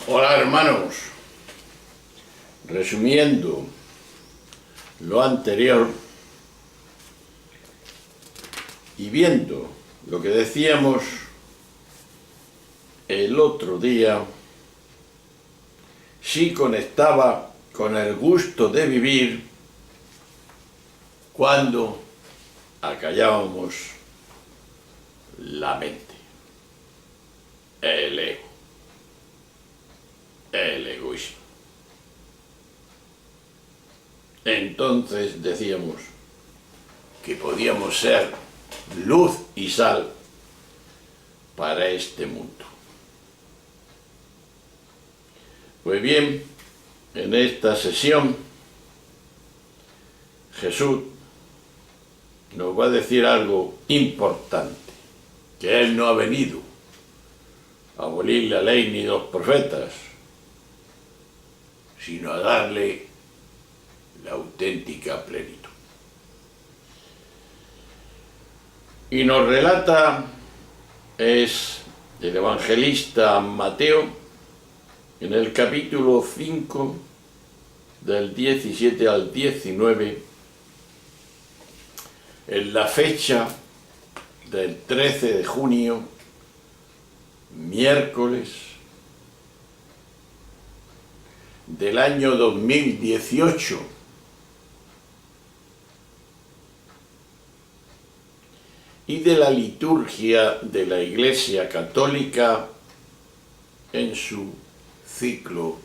Hola hermanos, resumiendo lo anterior y viendo lo que decíamos el otro día, sí conectaba con el gusto de vivir cuando acallábamos la mente, el ego, el egoísmo. Entonces decíamos que podíamos ser luz y sal para este mundo. Pues bien, en esta sesión Jesús nos va a decir algo importante, que Él no ha venido a abolir la ley ni los profetas, sino a darle la auténtica plenitud. Y nos relata, es el evangelista Mateo, en el capítulo 5, del 17 al 19, en la fecha del 13 de junio, miércoles del año 2018. Y de la liturgia de la Iglesia Católica en su ciclo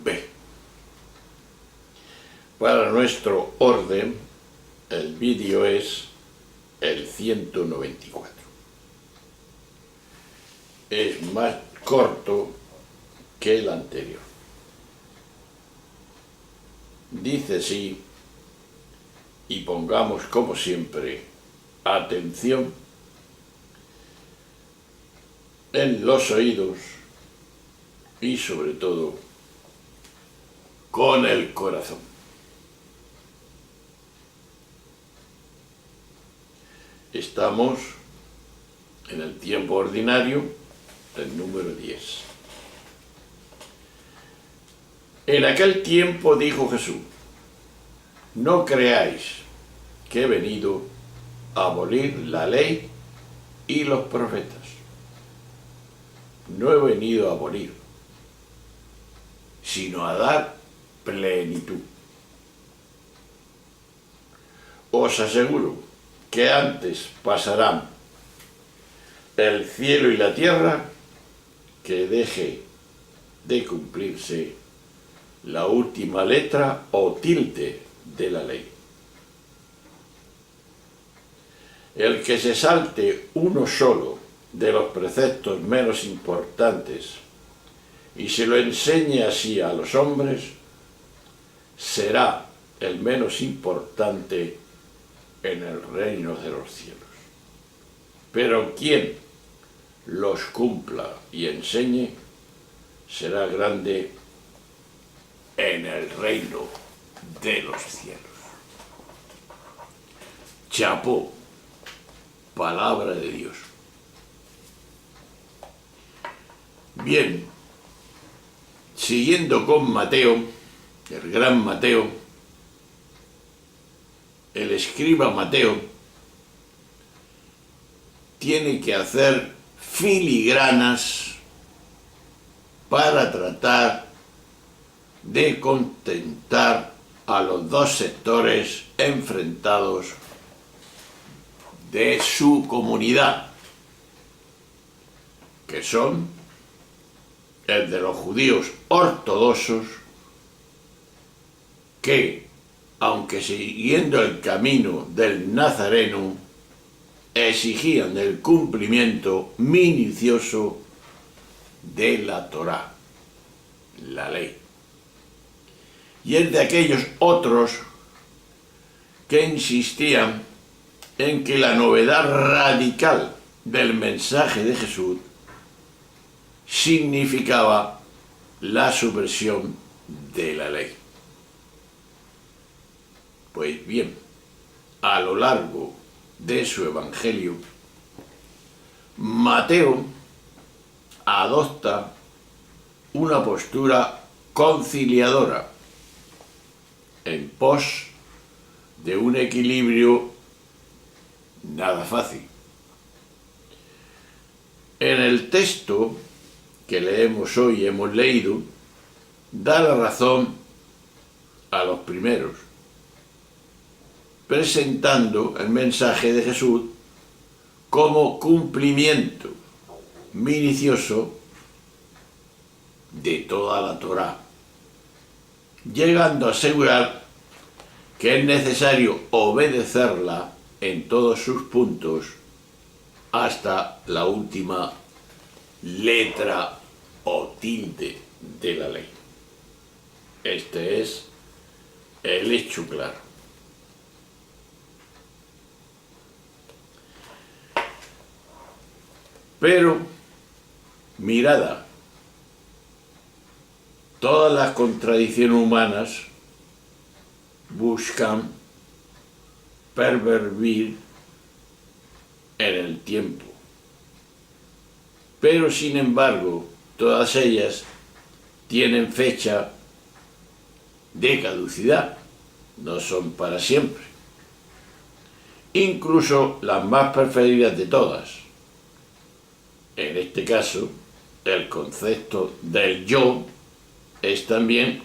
B. Para nuestro orden, el vídeo es el 194. Es más corto que el anterior. Dice así, y pongamos como siempre atención en los oídos y sobre todo con el corazón. Estamos en el tiempo ordinario, el número 10. En aquel tiempo dijo Jesús: no creáis que he venido a abolir la ley y los profetas. No he venido a abolir, sino a dar plenitud. Os aseguro que antes pasarán el cielo y la tierra que deje de cumplirse la última letra o tilde de la ley. El que se salte uno solo de los preceptos menos importantes y se lo enseñe así a los hombres, será el menos importante en el reino de los cielos. Pero quien los cumpla y enseñe, será grande en el reino de los cielos. Chapó, palabra de Dios. Bien, siguiendo con Mateo, el gran Mateo, el escriba Mateo tiene que hacer filigranas para tratar de contentar a los dos sectores enfrentados de su comunidad, que son el de los judíos ortodoxos, que, aunque siguiendo el camino del Nazareno, exigían el cumplimiento minucioso de la Torá, la ley. Y es de aquellos otros que insistían en que la novedad radical del mensaje de Jesús significaba la supresión de la ley. Pues bien, a lo largo de su evangelio, Mateo adopta una postura conciliadora en pos de un equilibrio nada fácil. En el texto que leemos hoy, hemos leído, da la razón a los primeros, presentando el mensaje de Jesús como cumplimiento minucioso de toda la Torá, llegando a asegurar que es necesario obedecerla en todos sus puntos hasta la última letra o tilde de la ley. Este es el hecho claro. Pero, mirada, todas las contradicciones humanas buscan pervertir en el tiempo. Pero, sin embargo, todas ellas tienen fecha de caducidad, no son para siempre. Incluso las más preferidas de todas. En este caso, el concepto del yo es también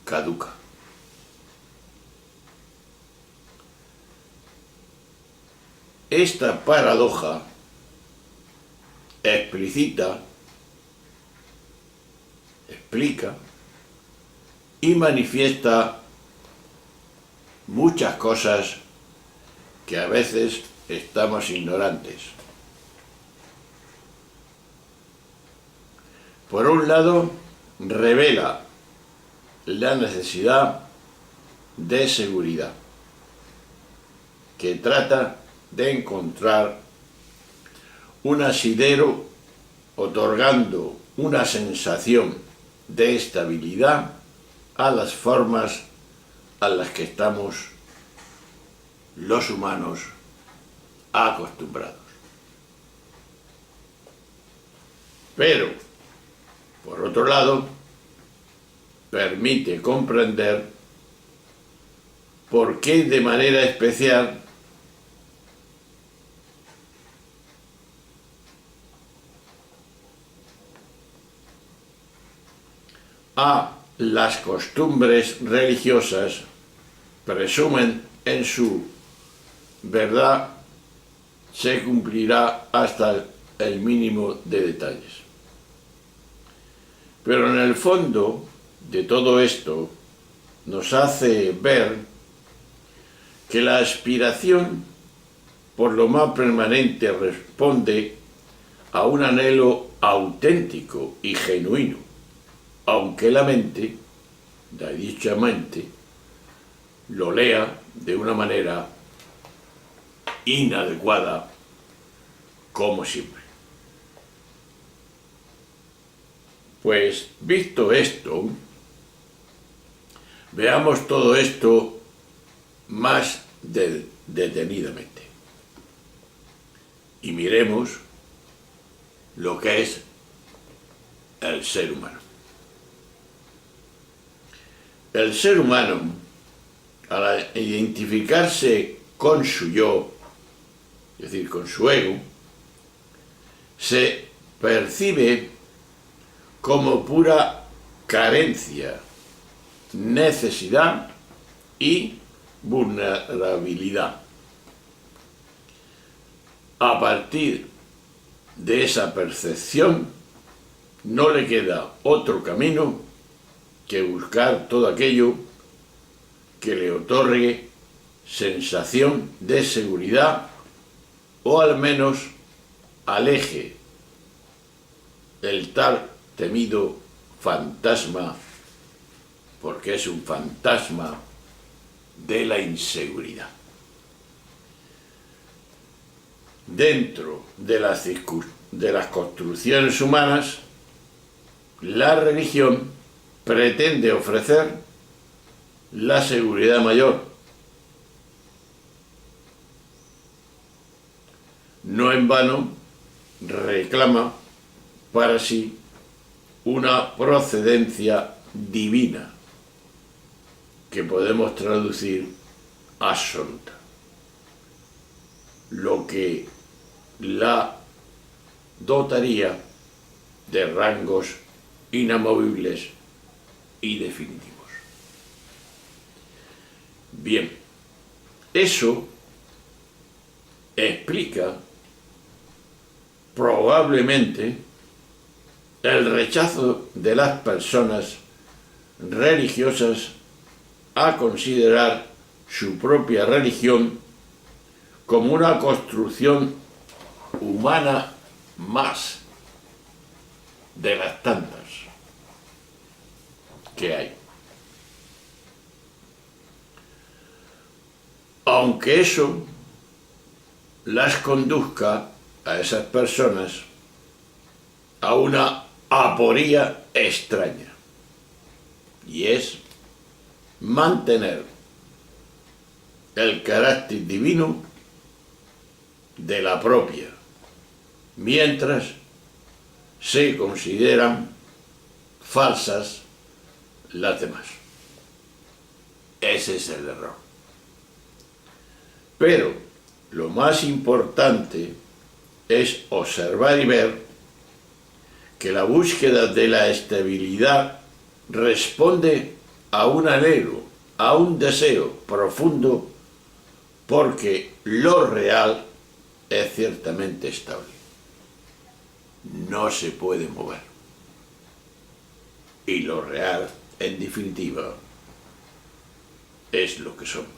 caduca. Esta paradoja explicita, explica y manifiesta muchas cosas que a veces estamos ignorantes. Por un lado, revela la necesidad de seguridad, que trata de encontrar un asidero otorgando una sensación de estabilidad a las formas a las que estamos los humanos acostumbrados. Pero, por otro lado, permite comprender por qué de manera especial a las costumbres religiosas presumen en su verdad se cumplirá hasta el mínimo de detalles. Pero en el fondo de todo esto nos hace ver que la aspiración por lo más permanente responde a un anhelo auténtico y genuino, aunque la mente, la dicha mente, lo lea de una manera inadecuada, como siempre. Pues, visto esto, veamos todo esto más detenidamente y miremos lo que es el ser humano. El ser humano, al identificarse con su yo, es decir, con su ego, se percibe como pura carencia, necesidad y vulnerabilidad. A partir de esa percepción no le queda otro camino que buscar todo aquello que le otorgue sensación de seguridad o al menos aleje el tal temido fantasma, porque es un fantasma de la inseguridad. Dentro de las construcciones humanas, la religión pretende ofrecer la seguridad mayor. No en vano reclama para sí una procedencia divina, que podemos traducir absoluta, lo que la dotaría de rangos inamovibles y definitivos. Bien, eso explica probablemente el rechazo de las personas religiosas a considerar su propia religión como una construcción humana más de las tantas que hay. Aunque eso las conduzca a esas personas a una aporía extraña, y es mantener el carácter divino de la propia, mientras se consideran falsas las demás. Ese es el error. Pero lo más importante es observar y ver que la búsqueda de la estabilidad responde a un anhelo, a un deseo profundo, porque lo real es ciertamente estable. No se puede mover. Y lo real, en definitiva, es lo que somos.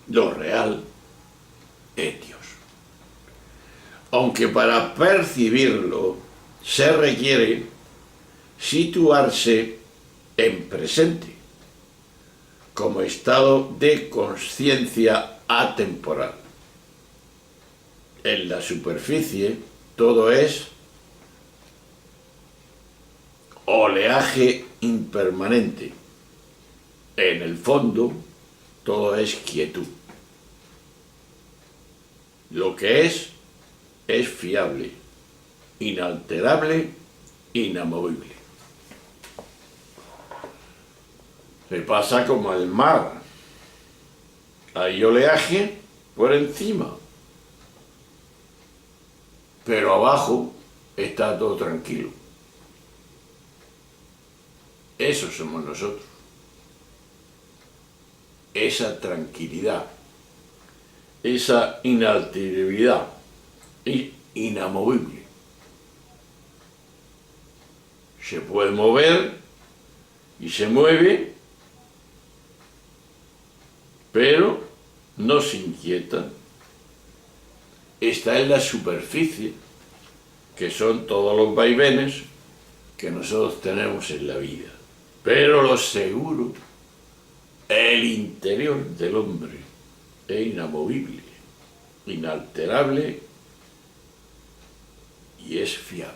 Lo real es Dios. Aunque para percibirlo se requiere situarse en presente, como estado de conciencia atemporal. En la superficie todo es oleaje impermanente. En el fondo todo es quietud. Lo que es fiable, inalterable, inamovible. Se pasa como el mar. Hay oleaje por encima, pero abajo está todo tranquilo. Eso somos nosotros. Esa tranquilidad, esa inalterabilidad, inamovible. Se puede mover y se mueve, pero no se inquieta. Está en la superficie, que son todos los vaivenes que nosotros tenemos en la vida. Pero lo seguro, el interior del hombre es inamovible, inalterable y es fiable.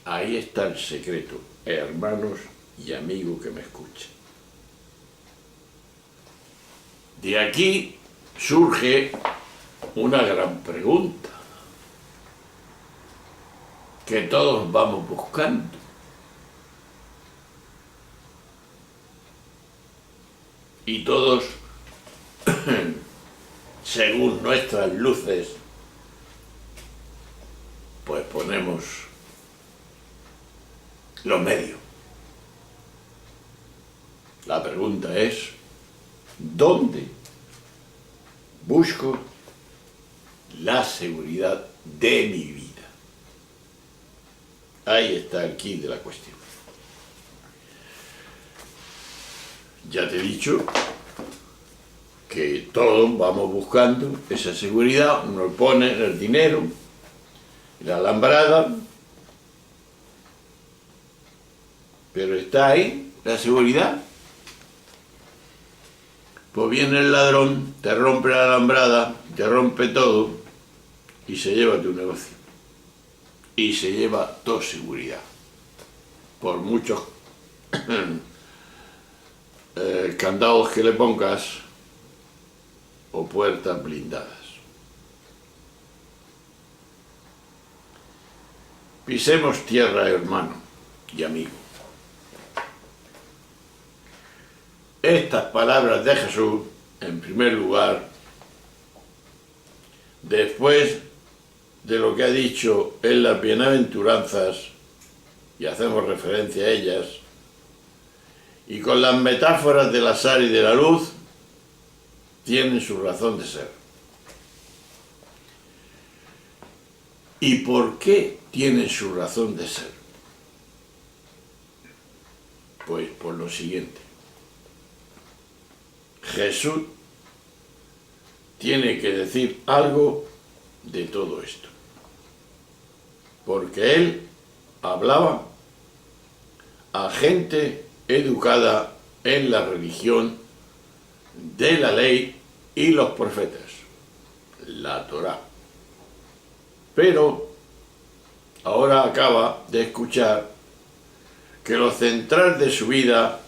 Ahí está el secreto, hermanos y amigos que me escuchan. De aquí surge una gran pregunta que todos vamos buscando. Y todos, según nuestras luces, pues ponemos los medios. La pregunta es, ¿dónde busco la seguridad de mi vida? Ahí está el quid de la cuestión. Ya te he dicho que todos vamos buscando esa seguridad, nos pone el dinero, la alambrada, pero está ahí la seguridad. Pues viene el ladrón, te rompe la alambrada, te rompe todo y se lleva tu negocio. Y se lleva tu seguridad. Por muchos candados que le pongas o puertas blindadas. Pisemos tierra, hermano y amigo. Estas palabras de Jesús, en primer lugar, después de lo que ha dicho en las bienaventuranzas, y hacemos referencia a ellas, y con las metáforas de la sal y de la luz, tienen su razón de ser. ¿Y por qué tienen su razón de ser? Pues por lo siguiente. Jesús tiene que decir algo de todo esto, porque él hablaba a gente educada en la religión de la ley y los profetas, la Torá. Pero ahora acaba de escuchar que lo central de su vida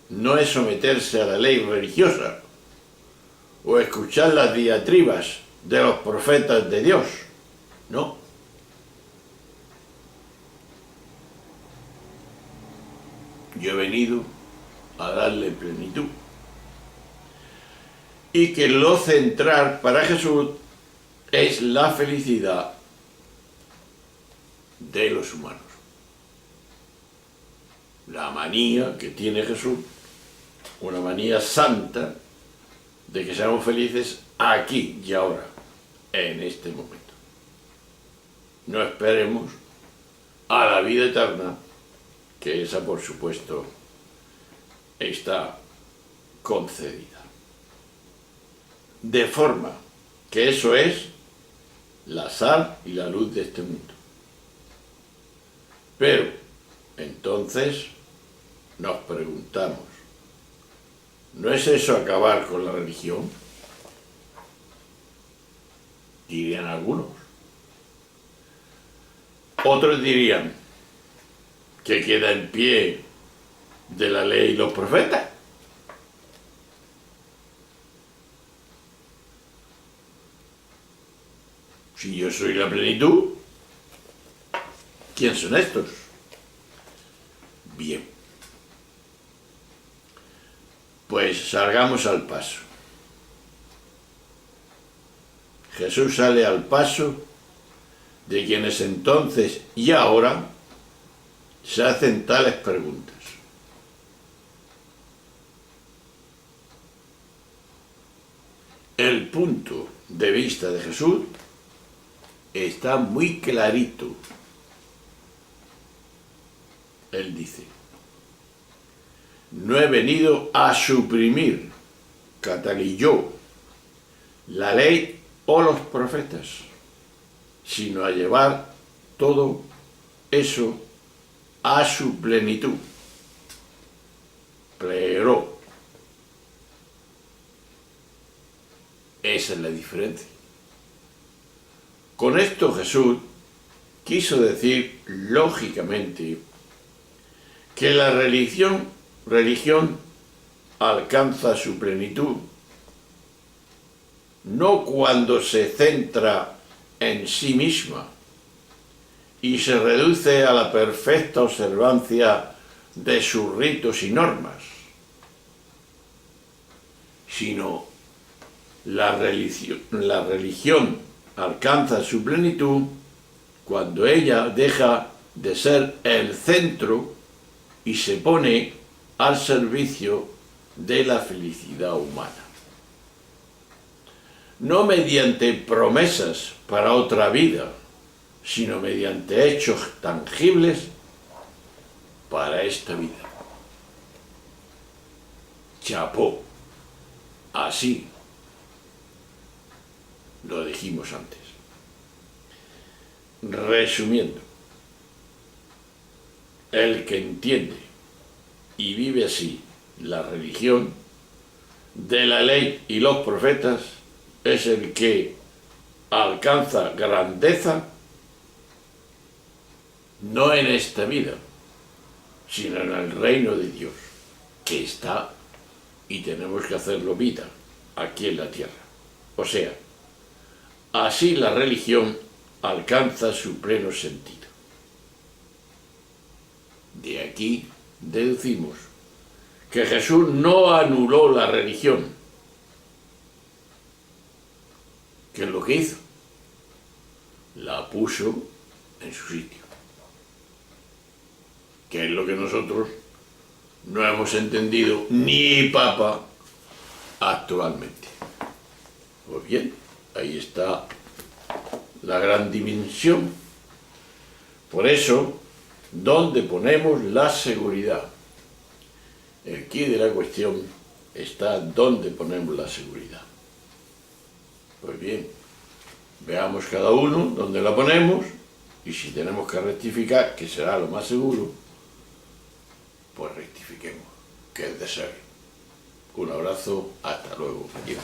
no es someterse a la ley religiosa o escuchar las diatribas de los profetas de Dios, no. Yo he venido a darle plenitud. Y que lo central para Jesús es la felicidad de los humanos. La manía que tiene Jesús, una manía santa, de que seamos felices aquí y ahora, en este momento. No esperemos a la vida eterna, que esa, por supuesto, está concedida. De forma que eso es la sal y la luz de este mundo. Pero, entonces, nos preguntamos, ¿no es eso acabar con la religión? Dirían algunos. Otros dirían que queda en pie de la ley y los profetas. Si yo soy la plenitud, ¿quién son estos? Bien. Pues salgamos al paso. Jesús sale al paso de quienes entonces y ahora se hacen tales preguntas. El punto de vista de Jesús está muy clarito. Él dice, no he venido a suprimir, catalilló, la ley o los profetas, sino a llevar todo eso a su plenitud. Pleró. Esa es la diferencia. Con esto Jesús quiso decir, lógicamente, que la religión alcanza su plenitud no cuando se centra en sí misma y se reduce a la perfecta observancia de sus ritos y normas, sino la religión alcanza su plenitud cuando ella deja de ser el centro y se pone al servicio de la felicidad humana. No mediante promesas para otra vida, sino mediante hechos tangibles para esta vida. Chapó. Así lo dijimos antes. Resumiendo, el que entiende y vive así la religión de la ley y los profetas es el que alcanza grandeza no en esta vida, sino en el reino de Dios, que está y tenemos que hacerlo vida aquí en la tierra. O sea, así la religión alcanza su pleno sentido. De aquí deducimos que Jesús no anuló la religión. ¿Qué es lo que hizo? La puso en su sitio. Que es lo que nosotros no hemos entendido ni Papa actualmente. Pues bien, ahí está la gran dimensión. Por eso, ¿dónde ponemos la seguridad? El quid de la cuestión está dónde ponemos la seguridad. Pues bien, veamos cada uno dónde la ponemos y si tenemos que rectificar, que será lo más seguro, pues rectifiquemos, que es de ser. Un abrazo, hasta luego, adiós.